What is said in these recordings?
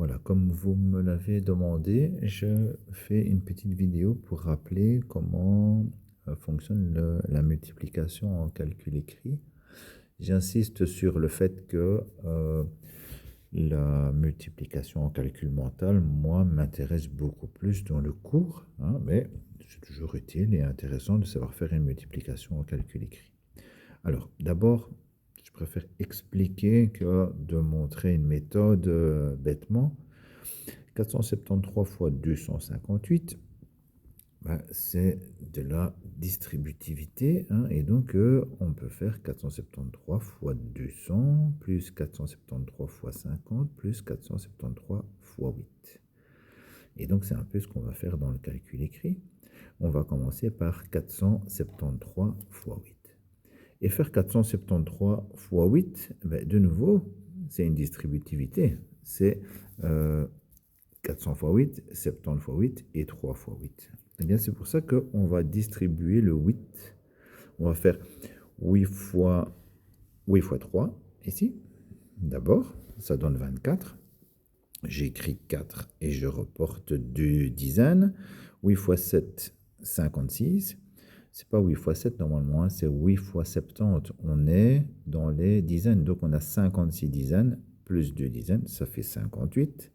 Voilà, comme vous me l'avez demandé, je fais une petite vidéo pour rappeler comment fonctionne la multiplication en calcul écrit. J'insiste sur le fait que la multiplication en calcul mental, moi, m'intéresse beaucoup plus dans le cours, hein, mais c'est toujours utile et intéressant de savoir faire une multiplication en calcul écrit. Alors, d'abord, je préfère expliquer que de montrer une méthode bêtement. 473 fois 258, c'est de la distributivité, hein, et donc on peut faire 473 fois 200 plus 473 fois 50 plus 473 fois 8. Et donc c'est un peu ce qu'on va faire dans le calcul écrit. On va commencer par 473 fois 8. Et faire 473 fois 8, de nouveau, c'est une distributivité. C'est 400 fois 8, 70 fois 8 et 3 fois 8. Eh bien, c'est pour ça qu'on va distribuer le 8. On va faire 8 fois 3 ici. D'abord, ça donne 24. J'écris 4 et je reporte 2 dizaines. 8 fois 7, 56. C'est pas 8 fois 7 normalement, hein, c'est 8 fois 70. On est dans les dizaines. Donc, on a 56 dizaines plus 2 dizaines, ça fait 58.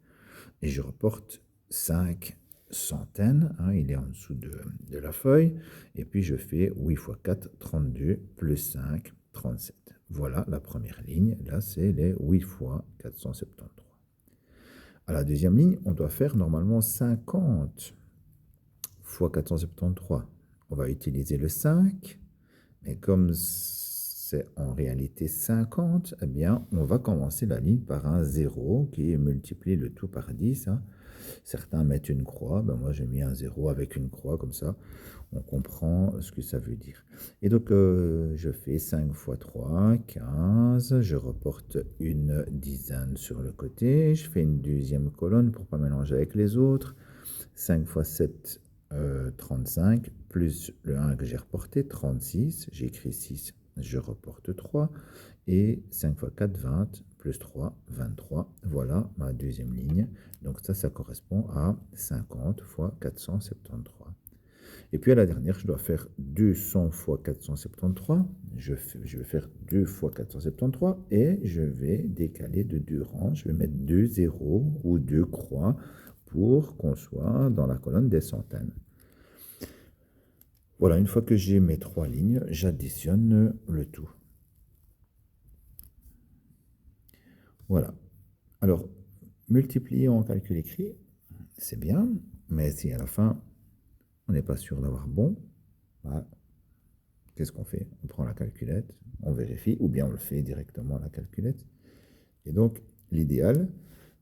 Et je reporte 5 centaines, hein, il est en dessous de la feuille. Et puis, je fais 8 fois 4, 32, plus 5, 37. Voilà la première ligne. Là, c'est les 8 fois 473. À la deuxième ligne, on doit faire normalement 50 fois 473. On va utiliser le 5, mais comme c'est en réalité 50, eh bien, on va commencer la ligne par un 0 qui multiplie le tout par 10. Hein. Certains mettent une croix, ben moi j'ai mis un 0 avec une croix, comme ça on comprend ce que ça veut dire. Et donc je fais 5 fois 3, 15, je reporte une dizaine sur le côté, je fais une deuxième colonne pour ne pas mélanger avec les autres. 5 fois 7, 35, plus le 1 que j'ai reporté, 36, j'écris 6, je reporte 3, et 5 fois 4, 20, plus 3, 23. Voilà ma deuxième ligne. Donc ça correspond à 50 fois 473. Et puis à la dernière, je dois faire 200 fois 473. Je vais faire 2 fois 473 et je vais décaler de 2 rangs. Je vais mettre 2 zéros ou 2 croix pour qu'on soit dans la colonne des centaines. Voilà, une fois que j'ai mes 3 lignes, j'additionne le tout. Voilà. Alors, multiplier en calcul écrit, c'est bien, mais si à la fin, on n'est pas sûr d'avoir bon, qu'est-ce qu'on fait? On prend la calculette, on vérifie, ou bien on le fait directement à la calculette. Et donc, l'idéal,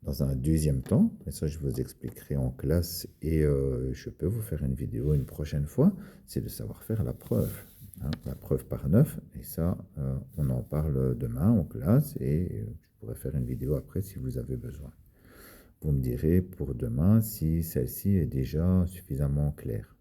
dans un deuxième temps, et ça je vous expliquerai en classe, et je peux vous faire une vidéo une prochaine fois, c'est de savoir faire la preuve. Hein, la preuve par 9, et ça, on en parle demain en classe, et je pourrais faire une vidéo après si vous avez besoin. Vous me direz pour demain si celle-ci est déjà suffisamment claire.